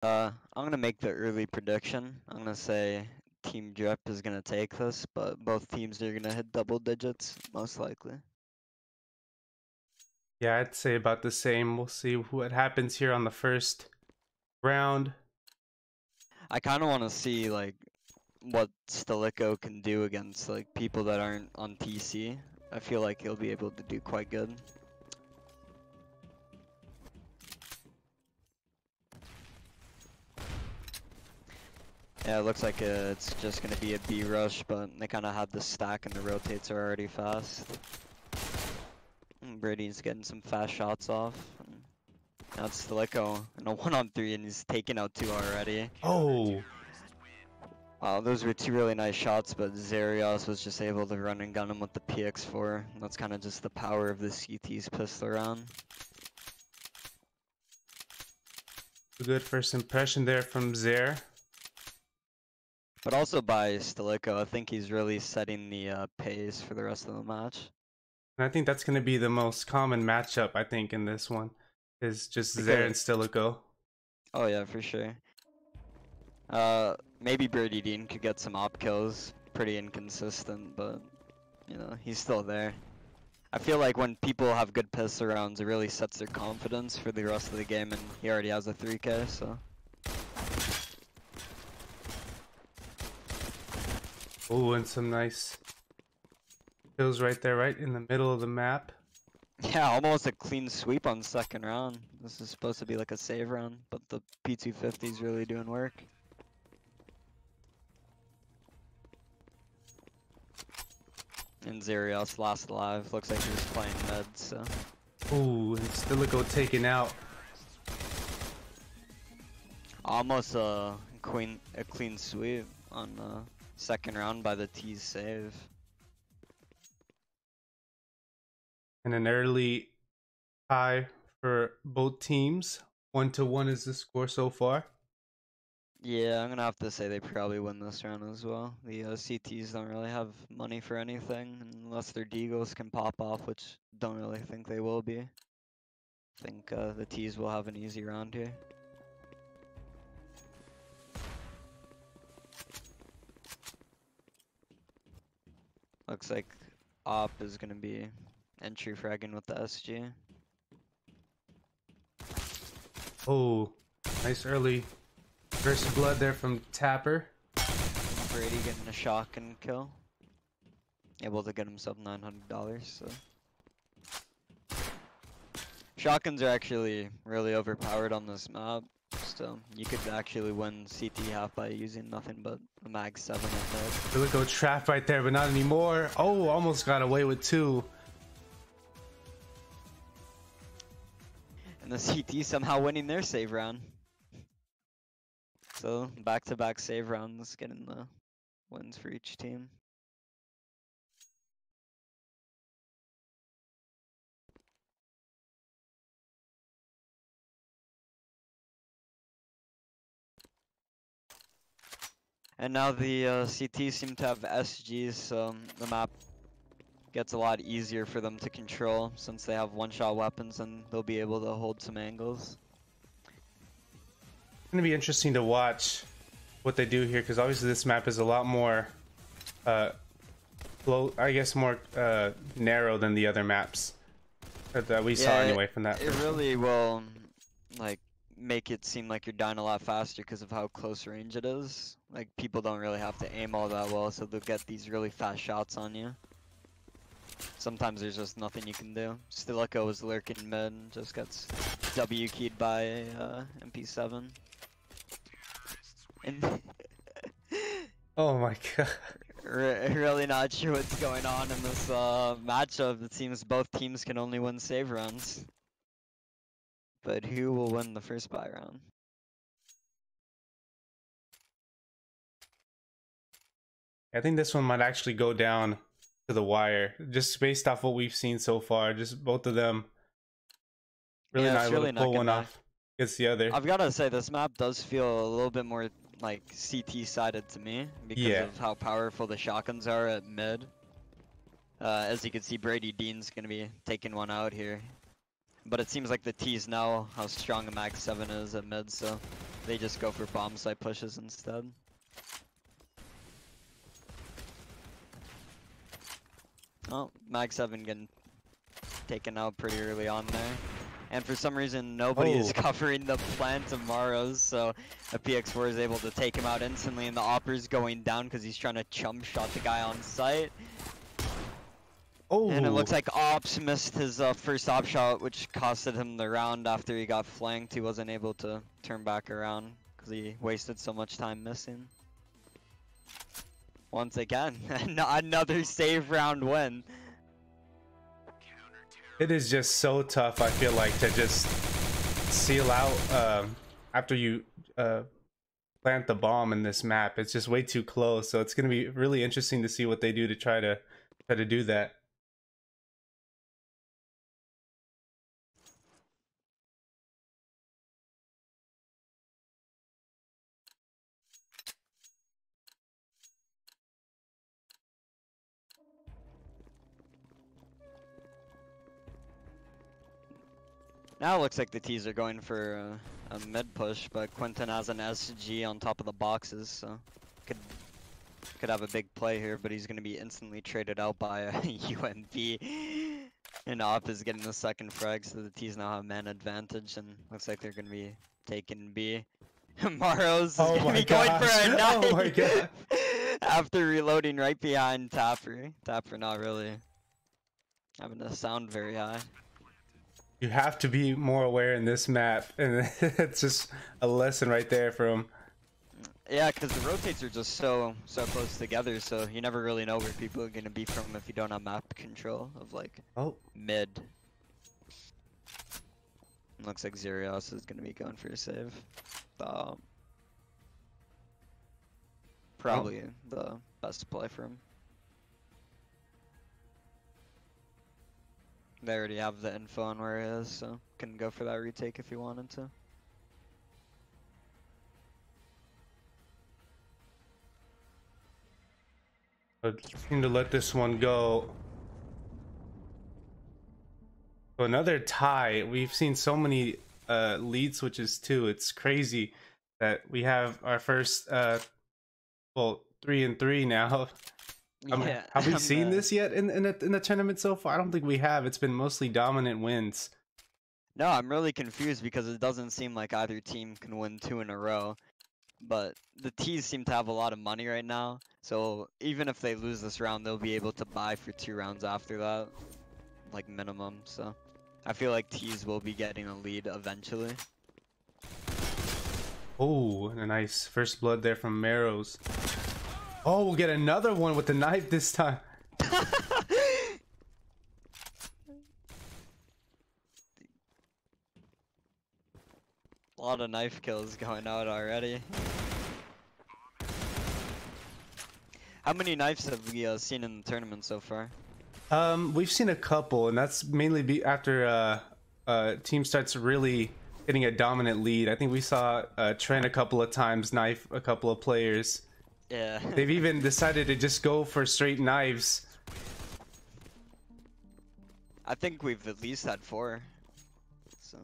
I'm gonna make the early prediction. I'm gonna say Team Drip is gonna take this, but both teams are gonna hit double digits, most likely. Yeah, I'd say about the same. We'll see what happens here on the first round. I kind of want to see like what Stilicho can do against like people that aren't on TC. I feel like he'll be able to do quite good. Yeah, it looks like it's just gonna be a B rush, but they kind of have the stack and the rotates are already fast. Brady's getting some fast shots off. Now it's Stilicho in a 1-on-3 and he's taking out 2 already. Oh, Wow, those were 2 really nice shots, but Zarios was just able to run and gun him with the PX4. That's kind of just the power of the CT's pistol round. good first impression there from Zare. But also by Stilicho, I think he's really setting the pace for the rest of the match. And I think that's going to be the most common matchup, I think, in this one, is just Zare and Stilicho. Oh yeah, for sure. Maybe Birdie Dean could get some op kills. Pretty inconsistent, but you know, he's still there. I feel like when people have good pistol rounds, it really sets their confidence for the rest of the game, and he already has a 3K, so. Oh, and some nice kills right there, right in the middle of the map. Yeah, almost a clean sweep on second round. This is supposed to be like a save round, but the P250 is really doing work. And Zarios last alive. Looks like he was playing mid, so. Ooh, and Stilicho taken out. Almost a clean sweep on the second round by the T's save. And an early tie for both teams. 1-1 is the score so far. Yeah, I'm gonna have to say they probably win this round as well. The CTs don't really have money for anything unless their Deagles can pop off, which don't really think they will be. I think the T's will have an easy round here. Looks like Op is gonna be entry fragging with the SG. Oh, nice early first blood there from Tapper. Brady getting a shotgun kill. Able to get himself $900, so. Shotguns are actually really overpowered on this map. So you could actually win CT half by using nothing but a mag 7 at mid. Stilicho trap right there, but not anymore. Oh, almost got away with 2. And the CT somehow winning their save round. So back-to-back save rounds, getting the wins for each team. And now the CT seem to have SGs, so the map gets a lot easier for them to control since they have one-shot weapons and they'll be able to hold some angles. It's gonna be interesting to watch what they do here, because obviously this map is a lot more I guess more narrow than the other maps that we saw anyway from that. It really will like make it seem like you're dying a lot faster because of how close range it is. Like people don't really have to aim all that well, so they'll get these really fast shots on you. Sometimes there's just nothing you can do. Stilicho was lurking mid and just gets W keyed by MP7. And Oh my god. really not sure what's going on in this matchup. It seems both teams can only win save rounds. But who will win the first buy round? I think this one might actually go down to the wire, just based off what we've seen so far. Just both of them really not able to pull one off against the other. I've gotta say, this map does feel a little bit more like CT sided to me because of how powerful the shotguns are at mid. As you can see, Brady Dean's gonna be taking one out here. But it seems like the T's know how strong a mag 7 is at mid, so they just go for bomb site pushes instead. Oh, Mag 7 getting taken out pretty early on there. And for some reason, nobody is covering the plant of Maros, so a PX4 is able to take him out instantly, and the Opper's going down because he's trying to chump shot the guy on site. And it looks like Ops missed his first op shot, which costed him the round after he got flanked. He wasn't able to turn back around because he wasted so much time missing. Once again, another save round win. It is just so tough, I feel like, to just seal out after you plant the bomb in this map. It's just way too close, so it's going to be really interesting to see what they do to try to do that. Now it looks like the T's are going for a mid push, but Quentin has an SG on top of the boxes, so could have a big play here, but he's going to be instantly traded out by a UMP. And Op is getting the second frag, so the T's now have man advantage, and looks like they're going to be taking B. Maros is going to be going for a knife. Oh my god. After reloading right behind Tapper. Tapper not really having the sound very high. You have to be more aware in this map, and it's just a lesson right there for him. Yeah, because the rotates are just so close together, so you never really know where people are gonna be from if you don't have map control of like mid. Looks like Zerios is gonna be going for a save. Probably the best play for him. They already have the info on where he is, so can go for that retake if he wanted to. I seem to let this one go. So another tie. We've seen so many lead switches too. It's crazy that we have our first well, 3-3 now. Yeah. Have we seen this yet in the tournament so far? I don't think we have. It's been mostly dominant wins. No, I'm really confused because it doesn't seem like either team can win 2 in a row. But the T's seem to have a lot of money right now, so even if they lose this round, they'll be able to buy for 2 rounds after that, like minimum. So I feel like T's will be getting a lead eventually. Oh, and a nice first blood there from Marrows. Oh, we'll get another one with the knife this time. A lot of knife kills going out already. How many knives have we seen in the tournament so far? We've seen a couple, and that's mainly after team starts really getting a dominant lead. I think we saw Trent a couple of times knife a couple of players. Yeah. They've even decided to just go for straight knives. I think we've at least had 4. So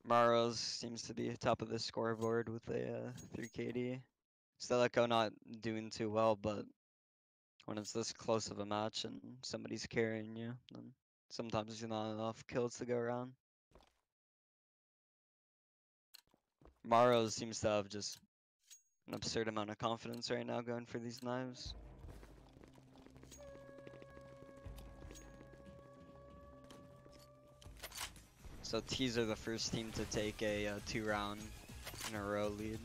Maros seems to be top of the scoreboard with a 3 KD. Stelico not doing too well, but when it's this close of a match and somebody's carrying you, then sometimes there's not enough kills to go around. Maros seems to have just an absurd amount of confidence right now going for these knives. So T's are the first team to take a 2-round in a row lead.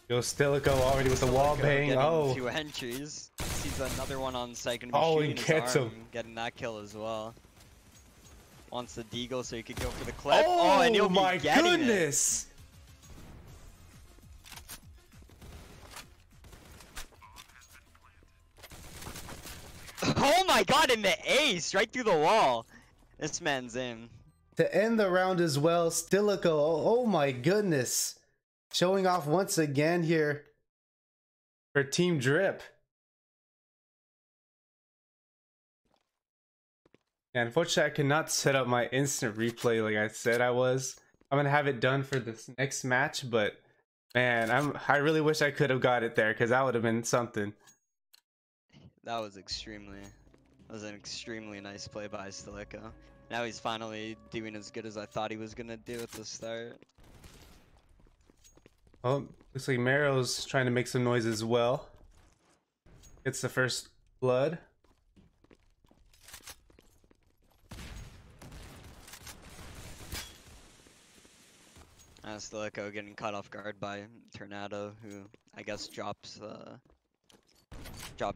Yo, Stilico already with the wall bang. Oh, 2 entries. Sees another one on site and he gets him. Getting that kill as well. Wants the deagle so he could go for the clip. Oh, and he'll be getting goodness. Oh my god, and the ace right through the wall. This man's in. To end the round as well, Stilico. Oh my goodness. Showing off once again here for Team Drip. Yeah, unfortunately, I cannot set up my instant replay like I said I was. I'm gonna have it done for this next match, but man, I really wish I could have got it there because that would have been something. That was an extremely nice play by Staleko. Now he's finally doing as good as I thought he was gonna do at the start. Well, looks like Marrow's trying to make some noise as well. Gets the first blood. Staleko getting caught off guard by Tornado, who I guess dropped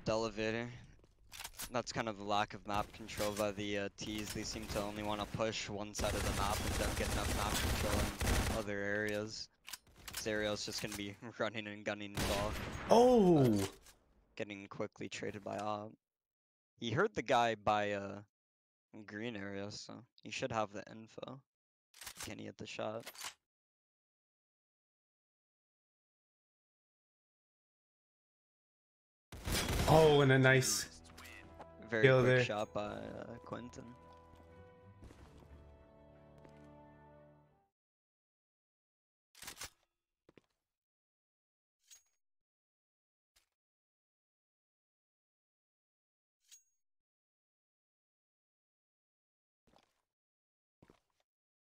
elevator. That's kind of the lack of map control by the T's. They seem to only want to push one side of the map and don't get enough map control in other areas. This area is just gonna be running and gunning ball. Oh! Getting quickly traded by Ob. He heard the guy by green area, so he should have the info. Can he hit the shot? Oh, and a nice very kill quick there. shot by Quentin.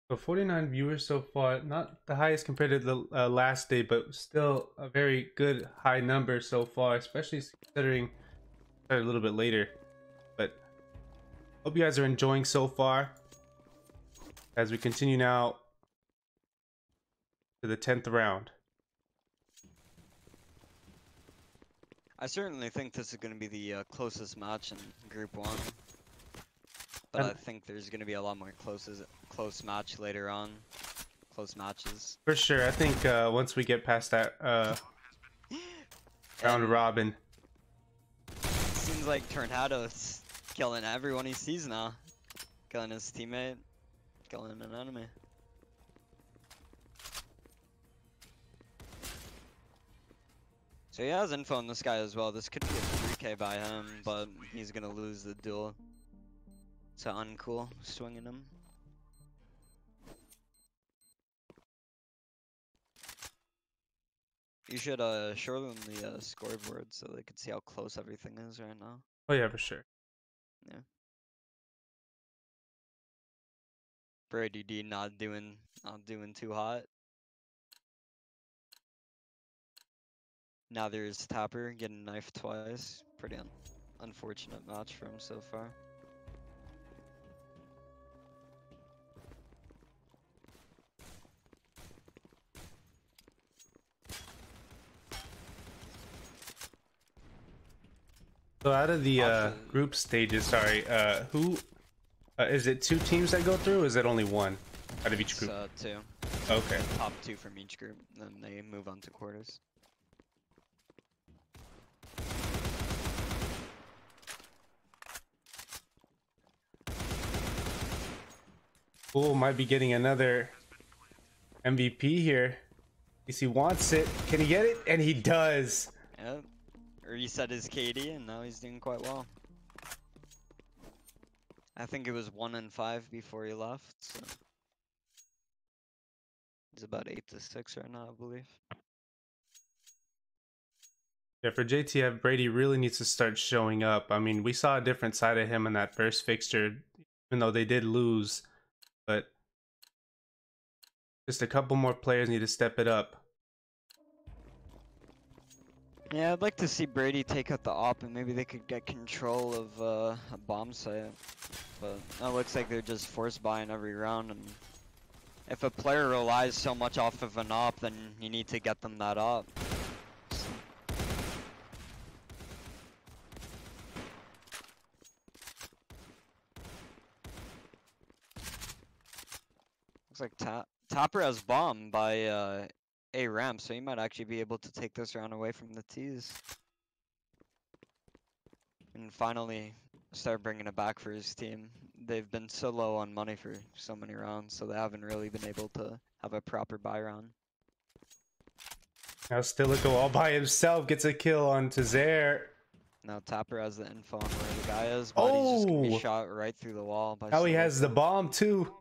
So 49 viewers so far, not the highest compared to the last day, but still a very good high number so far, especially considering a little bit later. But hope you guys are enjoying so far as we continue now to the 10th round. I certainly think this is going to be the closest match in Group 1. But I think there's going to be a lot more close match later on. Close matches. For sure. I think once we get past that round robin. Seems like Tornado's killing everyone he sees now. Killing his teammate. Killing an enemy. So he has info on this guy as well. This could be a 3K by him, but he's going to lose the duel. It's uncool swinging him. You should show them the scoreboard so they can see how close everything is right now. Oh yeah, for sure. Yeah. Brady D not doing too hot. Now there's Tapper getting knifed twice. Pretty unfortunate match for him so far. So out of the group stages, sorry, who is it? 2 teams that go through, or is it only 1 out of each group? 2. Okay. Top 2 from each group, then they move on to quarters. Cool, might be getting another MVP here. He wants it. Can he get it? And he does. Yep. Reset his KD and now he's doing quite well. I think it was 1 and 5 before he left, so he's about 8 to 6 right now, I believe. Yeah, for JTF, Brady really needs to start showing up. I mean, we saw a different side of him in that first fixture, even though they did lose. But just a couple more players need to step it up. Yeah, I'd like to see Brady take out the op and maybe they could get control of a bomb site. But it looks like they're just force buying every round, and if a player relies so much off of an op, then you need to get them that op. Looks like Tapper has bomb by A ramp, so he might actually be able to take this round away from the T's. And finally start bringing it back for his team. They've been so low on money for so many rounds, so they haven't really been able to have a proper buy round. Now Stilico all by himself gets a kill on Tazer. Now Tapper has the info on where the guy is, but he's just gonna be shot right through the wall by Now he has the Silico. bomb too.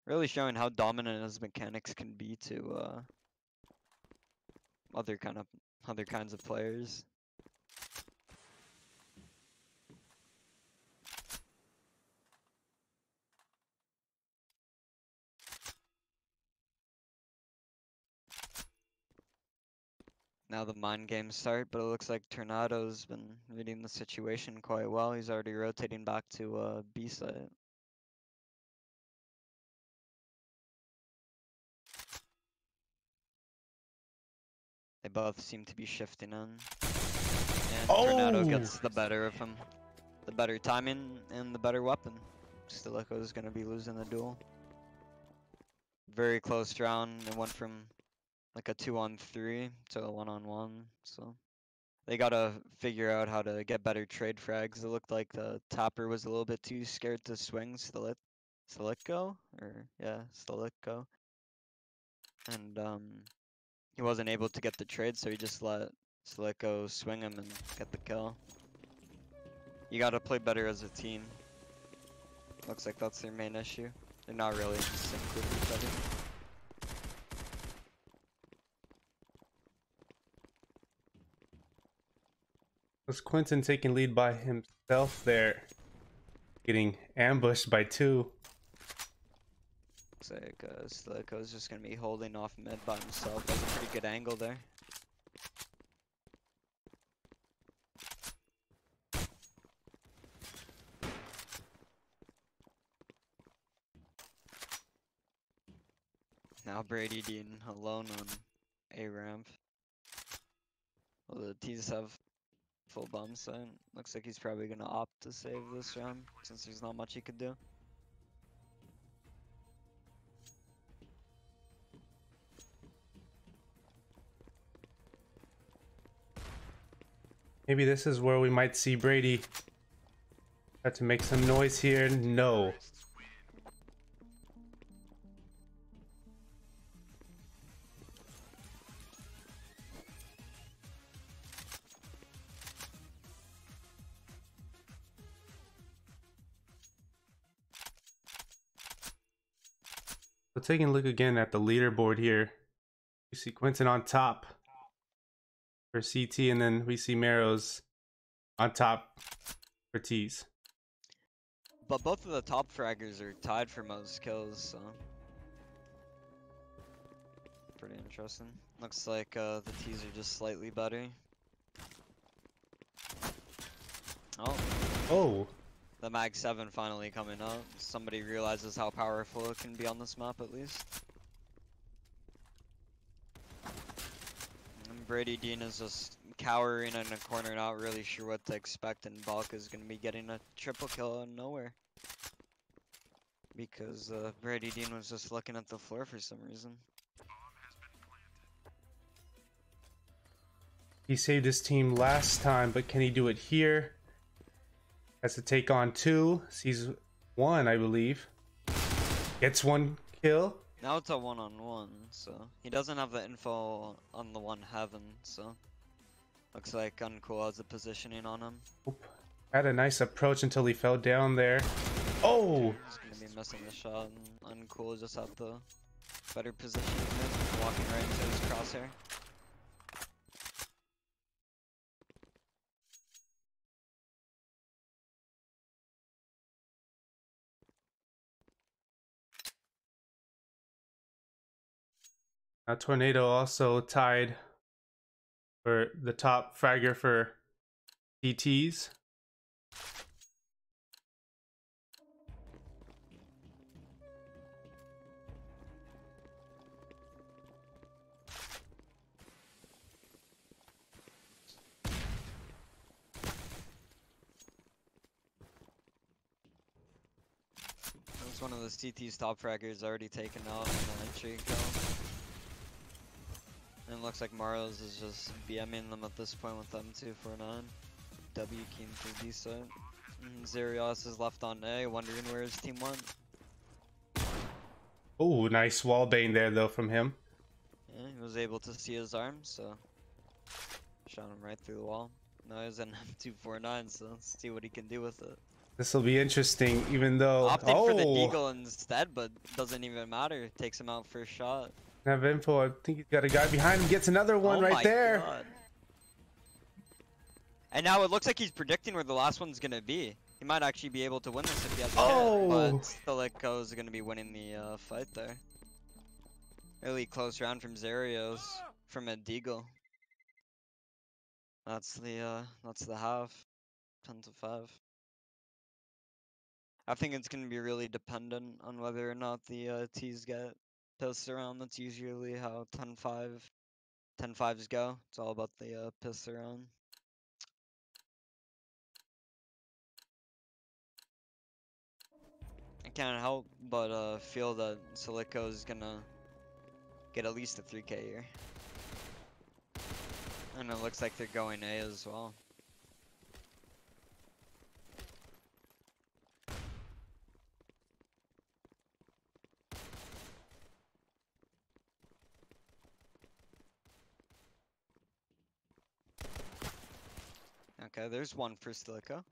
Really showing how dominant his mechanics can be to other kinds of players. Now the mind games start, but it looks like Tornado's been reading the situation quite well. He's already rotating back to B site. They both seem to be shifting in. And Tornado gets the better of him. The better timing and the better weapon. Stilico is going to be losing the duel. Very close round. It went from like a 2-on-3 to a 1-on-1. So they got to figure out how to get better trade frags. It looked like the Tapper was a little bit too scared to swing Stilico. And he wasn't able to get the trade, so he just let Stilico swing him and get the kill. You gotta play better as a team. Looks like that's their main issue. They're not really in sync with each other. Was Quentin taking lead by himself there? Getting ambushed by 2. Looks like Stilico's just gonna be holding off mid by himself. That's a pretty good angle there. Now Brady Dean alone on A ramp. Well, the T's have full bomb sign. Looks like he's probably gonna opt to save this round since there's not much he could do. Maybe this is where we might see Brady have to make some noise here. No. So taking a look again at the leaderboard here, you see Quentin on top for CT, and then we see Marrows on top for T's. But both of the top fraggers are tied for most kills, so pretty interesting. Looks like the T's are just slightly better. Oh. The Mag 7 finally coming up. Somebody realizes how powerful it can be on this map, at least. And Brady Dean is just cowering in a corner, not really sure what to expect, and Balk is going to be getting a triple kill out of nowhere. Because Brady Dean was just looking at the floor for some reason. He saved his team last time, but can he do it here? Has to take on 2. Sees 1, I believe. Gets 1 kill. Now it's a 1-on-1, so he doesn't have the info on the 1 heaven, so looks like Uncool has the positioning on him. Oop. Had a nice approach until he fell down there. Oh! He's gonna be missing the shot, and Uncool just had the better positioning there, walking right into his crosshair. Now Tornado also tied for the top fragger for TTs. That's one of the CT's top fraggers already taken out on the entry kill. And it looks like Maros is just BMing them at this point with M249. W keen for B side. Zerios is left on A, wondering where his team went. Oh, nice wall bang there though from him. Yeah, he was able to see his arm, so Shot him right through the wall. No, he's an M249, so let's see what he can do with it. This will be interesting, even though... Opted for the deagle instead, but doesn't even matter. Takes him out first shot. Have info. I think he's got a guy behind him. Gets another one right there. God. And now it looks like he's predicting where the last one's gonna be. He might actually be able to win this if he has a hit, but Stilicho is gonna be winning the fight there. Really close round from Zerios from a deagle. That's the half. 10-5. I think it's gonna be really dependent on whether or not the T's get pissed around. That's usually how 10-5s go. It's all about the piss around. I can't help but feel that Stilicho is gonna get at least a 3K here. And it looks like they're going A as well. Okay, there's one for Stilicho.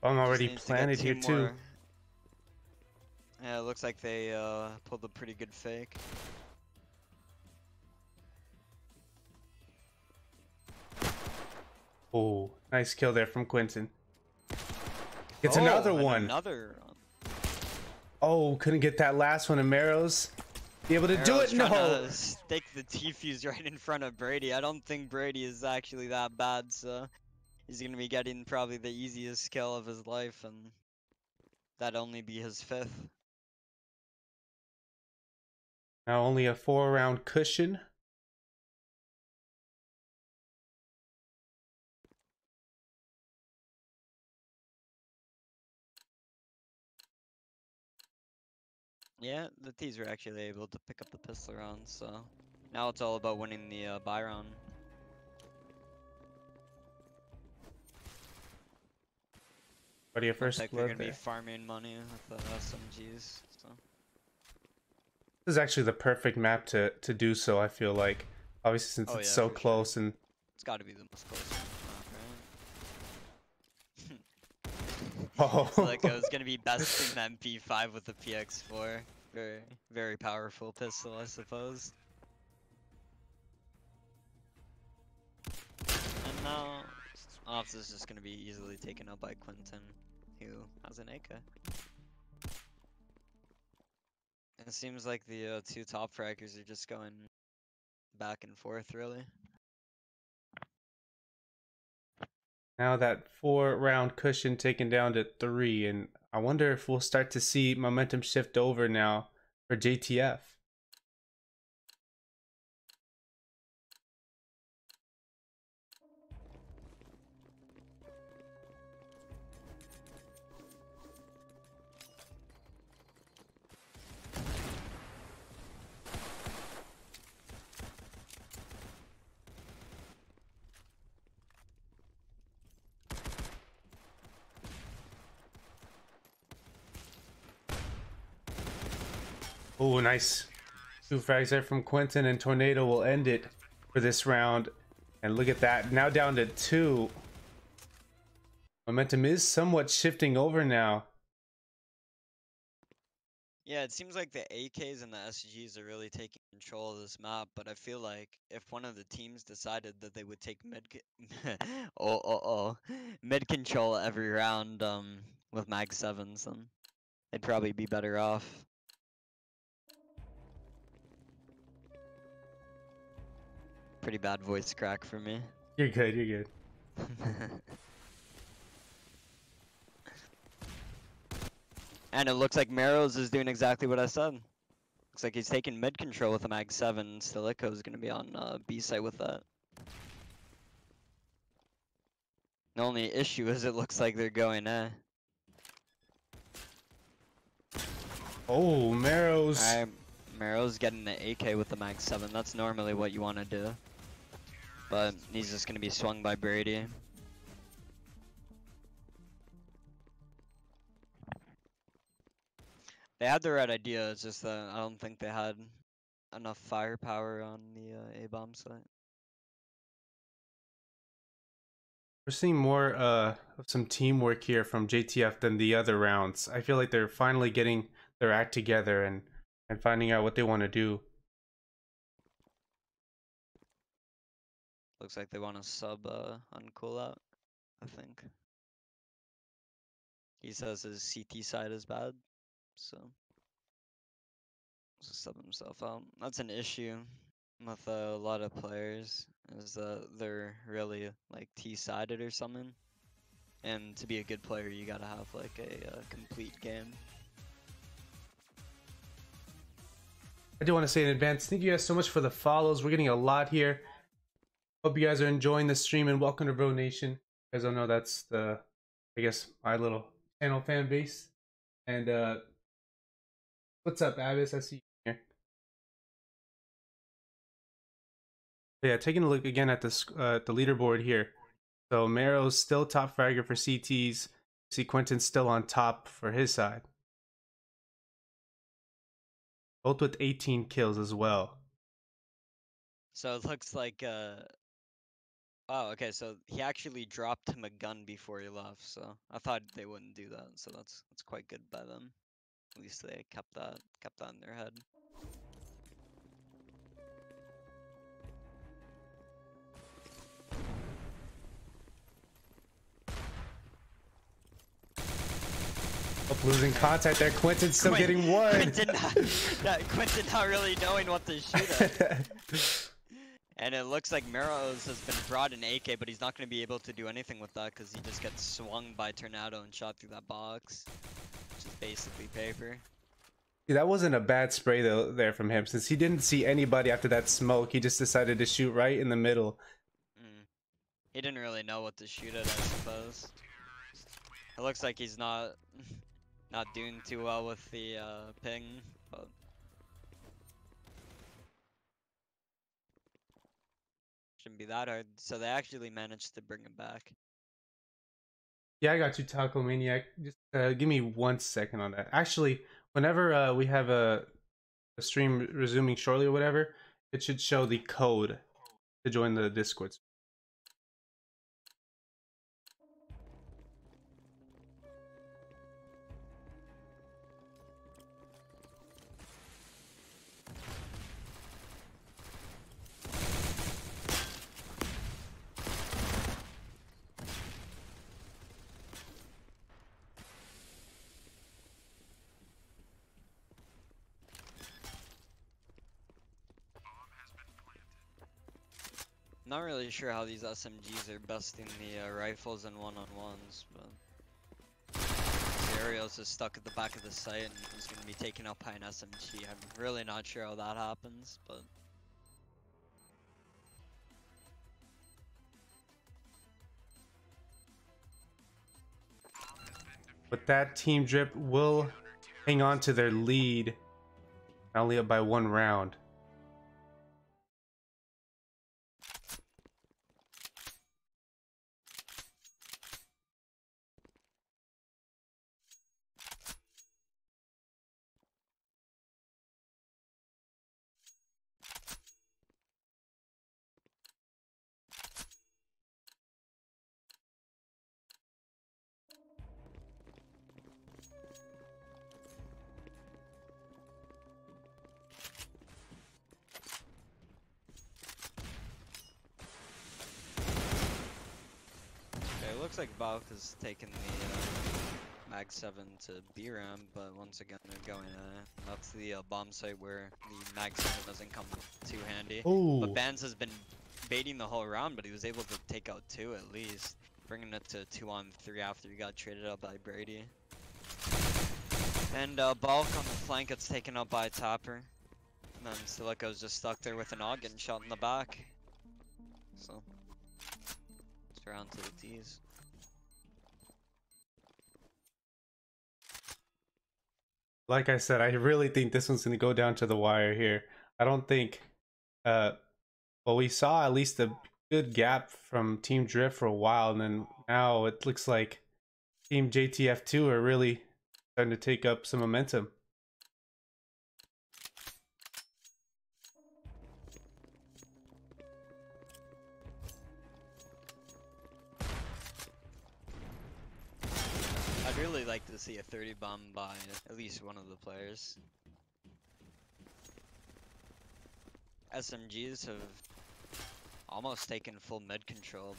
I'm already planted here too. Yeah, it looks like they pulled a pretty good fake. Oh, nice kill there from Quentin. It's another one. Another. Oh, couldn't get that last one. And Marrow's be able to do it. No. Stick the T-fuse right in front of Brady. I don't think Brady is actually that bad, so he's gonna be getting probably the easiest kill of his life, and that'd only be his 5th. Now only a 4-round cushion. Yeah, the T's were actually able to pick up the pistol round, so now it's all about winning the buy round. What are your first? Looks like they're gonna be farming money with the SMGs. So this is actually the perfect map to do so. I feel like, obviously, since it's so close, and it's got to be the most close map, right? Oh. So like it was gonna be best in MP5 with the PX4. Very, very powerful pistol, I suppose. And now, Ops is just gonna be easily taken out by Quentin, who has an AK. It seems like the two top fraggers are just going back and forth, really. Now that 4-round cushion taken down to 3, and I wonder if we'll start to see momentum shift over now for JTF. Oh, nice. 2 frags there from Quentin, and Tornado will end it for this round. And look at that, now down to 2. Momentum is somewhat shifting over now. Yeah, it seems like the AKs and the SGs are really taking control of this map, but I feel like if one of the teams decided that they would take mid control every round with Mag 7s, then they'd probably be better off. Pretty bad voice crack for me. You're good, you're good. And it looks like Marrows is doing exactly what I said. Looks like he's taking mid control with a Mag 7. Stilicho is going to be on B site with that. The only issue is it looks like they're going Oh, Marrows. Alright, Marrows getting the AK with the Mag 7. That's normally what you want to do. But he's just going to be swung by Brady. They had the right idea, it's just that I don't think they had enough firepower on the A-bomb site. We're seeing more of some teamwork here from JTF than the other rounds. I feel like they're finally getting their act together and finding out what they want to do. Looks like they want to sub on coolout, I think. He says his CT side is bad, so sub himself out. That's an issue with a lot of players, is that they're really like T-sided or something. And to be a good player, you gotta have like a complete game. I do want to say in advance, thank you guys so much for the follows. We're getting a lot here. Hope you guys are enjoying the stream, and welcome to Bro Nation. You guys don't know, that's the, I guess, my little channel fan base. And what's up, Abbas? I see you here. But yeah, taking a look again at this the leaderboard here. So Mero's still top fragger for CTs. See Quentin's still on top for his side. Both with 18 kills as well. So it looks like oh, okay, so he actually dropped him a gun before he left, so I thought they wouldn't do that, so that's quite good by them. At least they kept that in their head. Losing contact there. Quentin's still getting one. Quentin not really knowing what to shoot at. And it looks like Meros has been brought an AK, but he's not going to be able to do anything with that because he just gets swung by Tornado and shot through that box, which is basically paper. Yeah, that wasn't a bad spray though there from him, since he didn't see anybody after that smoke. He just decided to shoot right in the middle. He didn't really know what to shoot at, I suppose. It looks like he's not doing too well with the ping, but shouldn't be that hard. So they actually managed to bring him back. Yeah, I got you, Taco Maniac. Just give me 1 second on that. Actually, whenever we have a stream resuming shortly or whatever, it should show the code to join the Discord. Not really sure how these SMGs are busting the rifles and one-on-ones, but Arios is stuck at the back of the site and he's going to be taken out by an SMG. I'm really not sure how that happens, but that Team Drip will hang on to their lead, only up by 1 round. looks like Valk has taken the Mag 7 to B ramp, but once again they're going that's the bomb site where the Mag 7 doesn't come too handy. Ooh. But Bands has been baiting the whole round, but he was able to take out 2 at least, bringing it to 2-on-3 after he got traded out by Brady. And Balk on the flank gets taken out by Tapper. And then Silico's just stuck there with an AUG getting shot in the back. So, it's around to the T's. Like I said, I really think this one's going to go down to the wire here. I don't think, well, we saw at least a good gap from Team Drift for a while, and then now it looks like Team JTF2 are really starting to take up some momentum. 30 bomb by at least one of the players. SMGs have almost taken full mid control,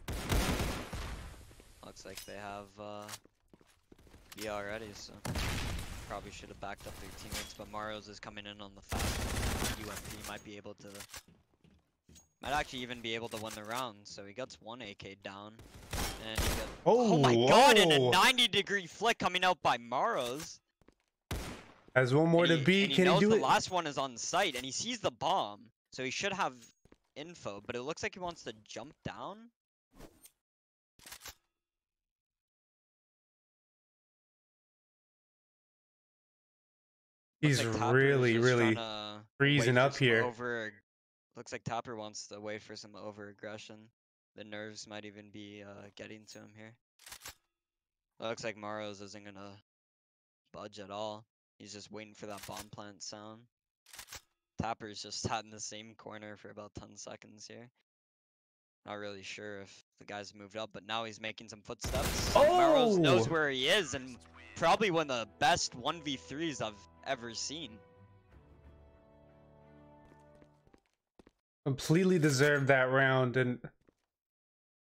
but looks like they have B already, so probably should have backed up their teammates. But Maros is coming in on the fast UMP, might be able to, might actually even be able to win the round. So he gets one AK down, and he got, oh my god, and a 90-degree flick coming out by Maros. Has one more to beat. Can he do it? The it? last one is on site, and he sees the bomb, so he should have info. But it looks like he wants to jump down. He's like really freezing up here. Looks like Tapper wants to wait for some over-aggression. The nerves might even be getting to him here. Looks like Maros isn't gonna budge at all. He's just waiting for that bomb plant sound. Tapper's just sat in the same corner for about 10 seconds here. Not really sure if the guy's moved up, but now he's making some footsteps. Oh! Maros knows where he is, and probably one of the best 1v3s I've ever seen. Completely deserved that round, and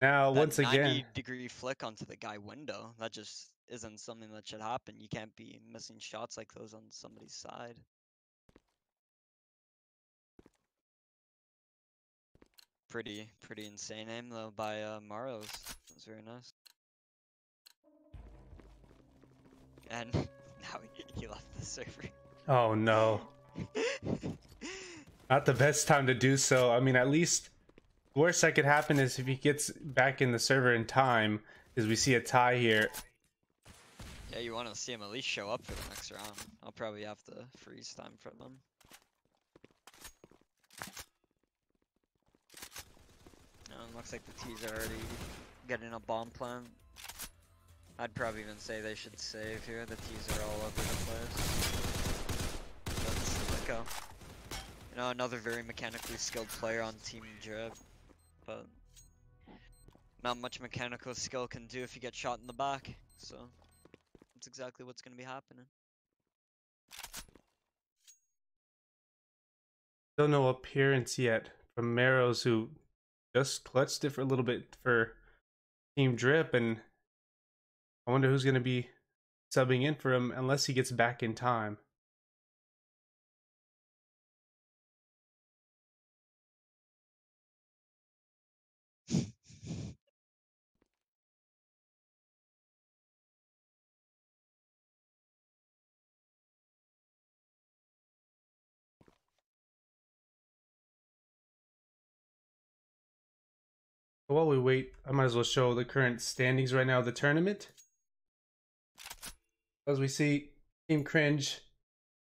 now that once again 90-degree flick onto the guy window. That just isn't something that should happen. You can't be missing shots like those on somebody's side. Pretty insane aim though by Maros. That was very nice. And now he left the server. Oh no. Not the best time to do so. I mean, at least the worst that could happen is if he gets back in the server in time, because we see a tie here. Yeah, you want to see him at least show up for the next round. I'll probably have to freeze time from him. Looks like the T's are already getting a bomb plant. I'd probably even say they should save here. The T's are all over the place. That's Lico. You know, another very mechanically skilled player on Team Drip, but not much mechanical skill can do if you get shot in the back. So that's exactly what's going to be happening. Still no appearance yet from Maros, who just clutched it for a little bit for Team Drip, and I wonder who's going to be subbing in for him unless he gets back in time. While we wait, I might as well show the current standings right now of the tournament. As we see, Team Cringe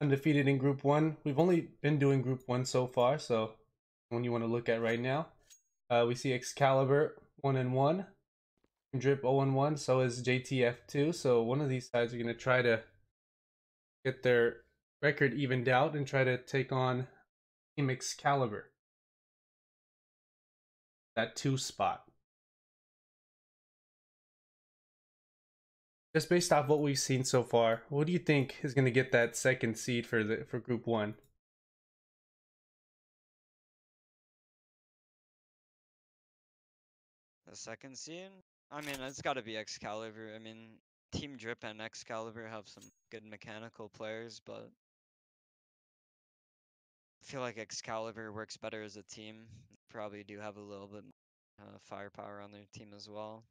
undefeated in Group 1. We've only been doing Group 1 so far, so one you want to look at right now. We see Excalibur 1-1, Team Drip 0-1, so is JTF2. So one of these sides are going to try to get their record evened out and try to take on Team Excalibur. That 2 spot. Just based off what we've seen so far, what do you think is going to get that second seed for Group 1? The second seed? I mean, it's got to be Excalibur. I mean, Team Drip and Excalibur have some good mechanical players, but I feel like Excalibur works better as a team. Probably do have a little bit firepower on their team as well.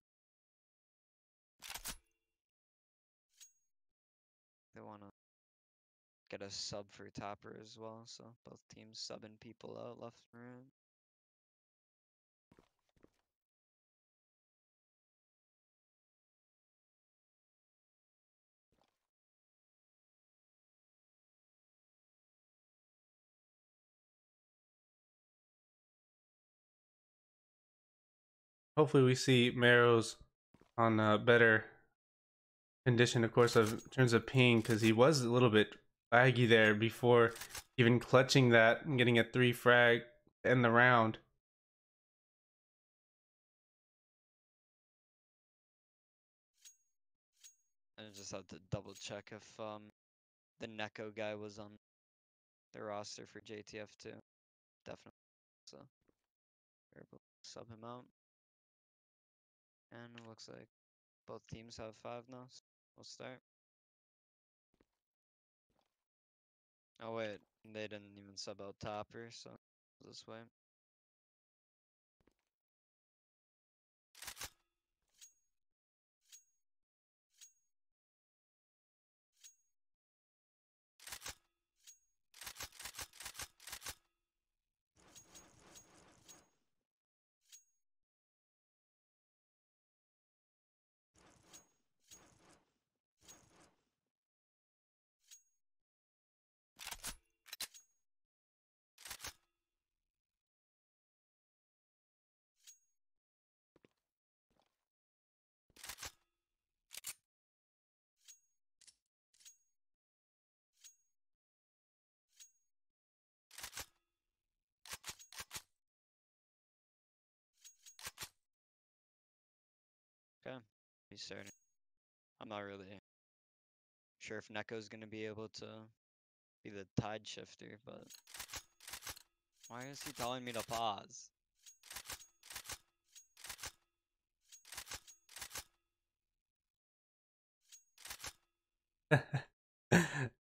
They want to get a sub for Tapper as well, so both teams subbing people out left and right. Hopefully we see Maros on a better condition, of course, in terms of ping, because he was a little bit laggy there before even clutching that and getting a 3 frag to end the round. just have to double check if the Neko guy was on the roster for JTF2. Definitely. So we're able to sub him out. And it looks like both teams have 5 now. So we'll start. Oh wait, they didn't even sub out Topper, so this way. Okay, he's starting. I'm not really sure if Neko's gonna be able to be the tide shifter, but why is he telling me to pause?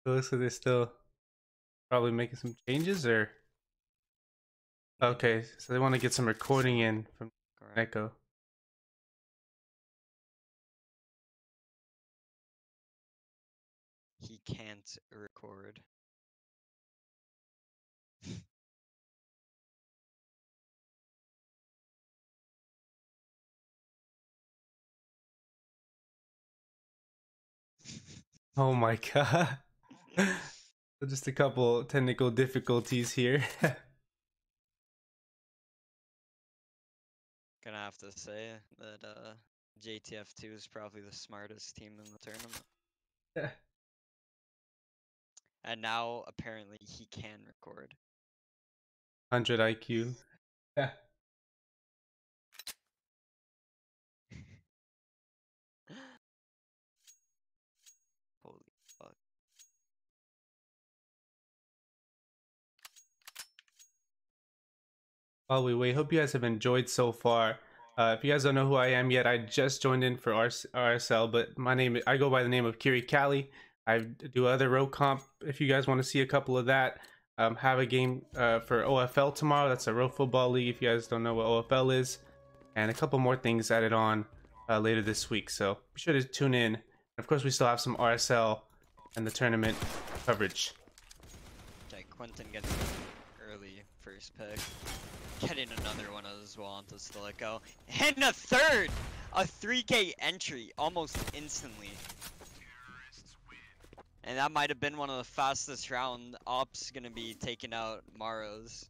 So they're still probably making some changes, or okay, so they want to get some recording in from Correct. Neko. He can't record. Oh my god. Just a couple technical difficulties here. Gonna have to say that JTF2 is probably the smartest team in the tournament. And now apparently he can record. 100 IQ. Holy fuck. While we wait, hope you guys have enjoyed so far. If you guys don't know who I am yet, I just joined in for RSL, but I go by the name of Kiri Cali. I do other road comp. If you guys want to see a couple of that, have a game for OFL tomorrow. That's a Road Football League. If you guys don't know what OFL is, and a couple more things added on later this week. So be sure to tune in. And of course, we still have some RSL and the tournament coverage. Okay, Quentin gets early first pick. Getting another one as well onto Stilicho. And a third! A 3K entry almost instantly. And that might have been one of the fastest round. Ops gonna be taking out Maros.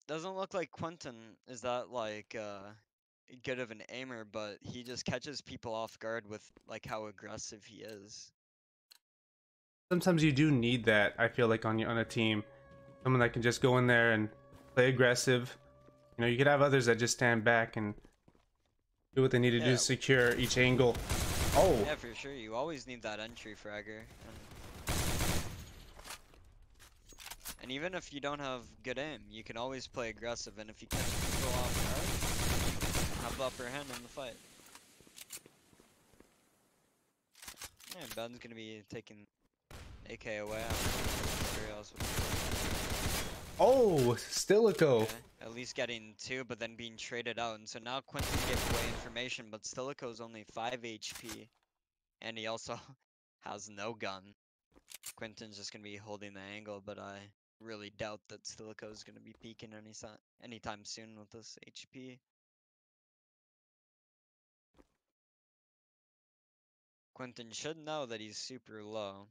Doesn't look like Quentin is that like good of an aimer, but he just catches people off guard with like how aggressive he is. Sometimes you do need that. I feel like on a team, someone that can just go in there and play aggressive. You know, you could have others that just stand back and do what they need to do to secure each angle. Oh, yeah, for sure. You always need that entry fragger. And even if you don't have good aim, you can always play aggressive, and if you catch people off guard, you can have the upper hand in the fight. Yeah, Ben's gonna be taking AK away. oh, Stilicho. Okay, at least getting 2, but then being traded out. And so now Quentin gave away information, but Stilicho's only 5 HP. And he also has no gun. Quentin's just gonna be holding the angle, but I really doubt that Stilicho's gonna be peeking anytime soon with this HP. Quentin should know that he's super low.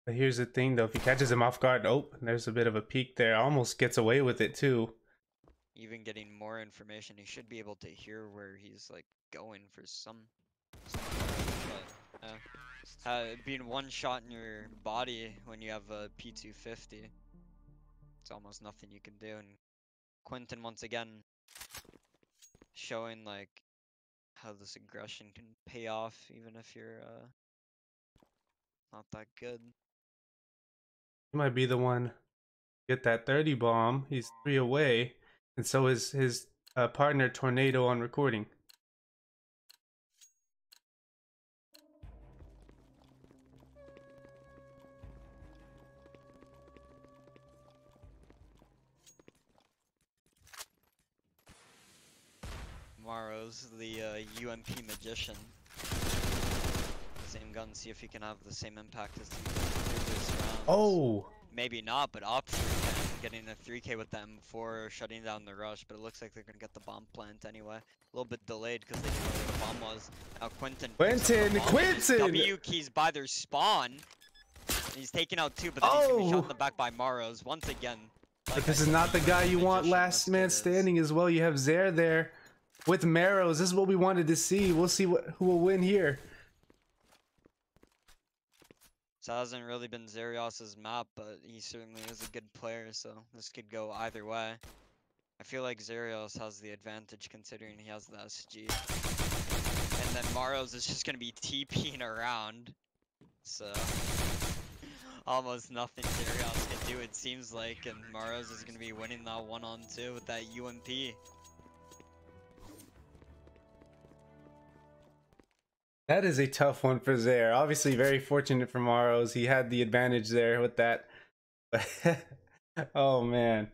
But here's the thing, though. If he catches him off guard, oh, there's a bit of a peek there. Almost gets away with it, too. Even getting more information, he should be able to hear where he's like going for some but, being one shot in your body when you have a P250. It's almost nothing you can do. And Quentin once again showing like how this aggression can pay off even if you're not that good. He might be the one get that 30 bomb. He's 3 away, and so is his partner Tornado on recording. Maro's the UMP magician. Same gun, see if he can have the same impact as the previous rounds. Oh! Maybe not, but Ops getting a 3K with them before shutting down the rush, but it looks like they're gonna get the bomb plant anyway. A little bit delayed because they didn't know where the bomb was. Now Quentin! W keys by their spawn. He's taking out 2, but then he's gonna be shot in the back by Maros once again. But this is not the guy you want last man standing as well. You have Zaire there with Maros. This is what we wanted to see. We'll see who will win here. So it hasn't really been Zerios's map, but he certainly is a good player, so this could go either way. I feel like Zerios has the advantage considering he has the SG. And then Maros is just going to be TPing around. So almost nothing Zerios can do, it seems like, and Maros is going to be winning that 1-on-2 with that UMP. That is a tough one for Zaire. Obviously very fortunate for Maros. He had the advantage there with that. Oh man.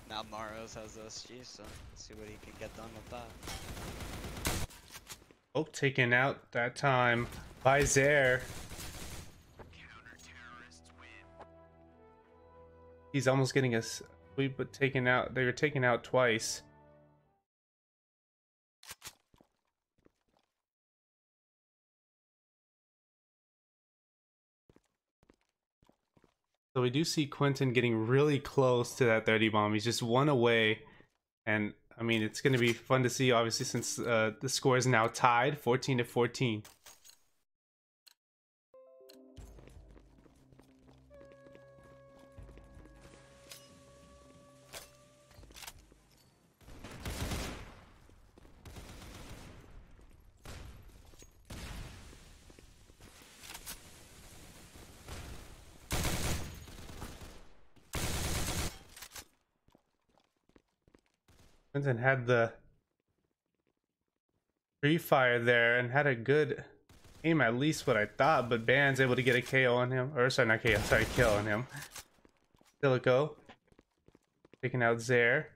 Now Maros has SG, so let's see what he can get done with that. Oh, taken out that time by Zaire. He's almost getting a sweep, but taken out. They were taken out twice. So we do see Quentin getting really close to that 30 bomb. He's just 1 away. And I mean, it's going to be fun to see, obviously, since the score is now tied 14-14. Quentin had the free fire there and had a good aim, at least what I thought, but Ban's able to get a KO on him, or sorry, not KO, sorry, kill on him. Silico taking out Zaire.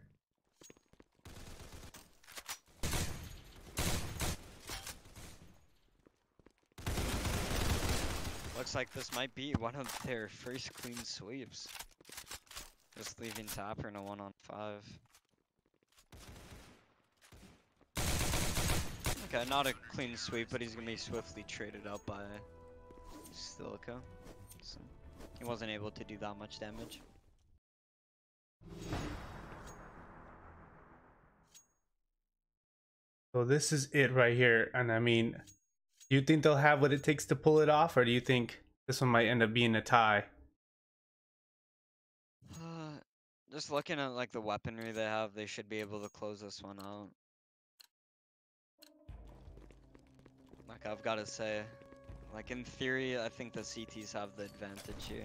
Looks like this might be one of their first clean sweeps. Just leaving Tapper in a 1-on-5. Okay, not a clean sweep, but he's gonna be swiftly traded out by Silico. So he wasn't able to do that much damage. So this is it right here, and I mean, do you think they'll have what it takes to pull it off, or do you think this one might end up being a tie? Just looking at like the weaponry they have, they should be able to close this one out. Like, I've got to say, like, in theory, I think the CTs have the advantage here.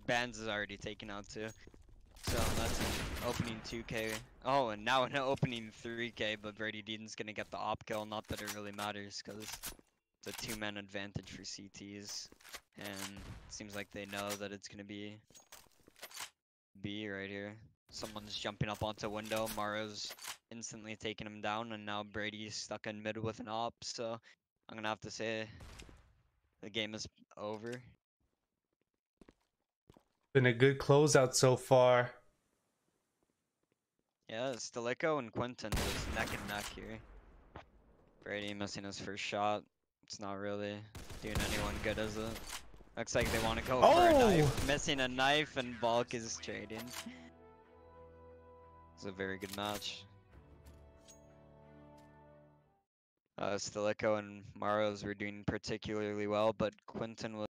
Bands is already taken out too. So that's an opening 2k. Oh, and now an opening 3k, but Brady Deaton's gonna get the op kill. Not that it really matters, because It's a 2-man advantage for CTs, and it seems like they know that it's gonna be B right here. Someone's jumping up onto window. Mario's instantly taking him down, and now Brady's stuck in mid with an op. So I'm gonna have to say the game is over. Been a good closeout so far. Yeah, Stilicho and Quinton just neck and neck here. Brady missing his first shot. It's not really doing anyone good, is it? Looks like they want to go for a knife. Missing a knife, and Bulk is trading. It's a very good match. Stilicho and Maros were doing particularly well, but Quinton was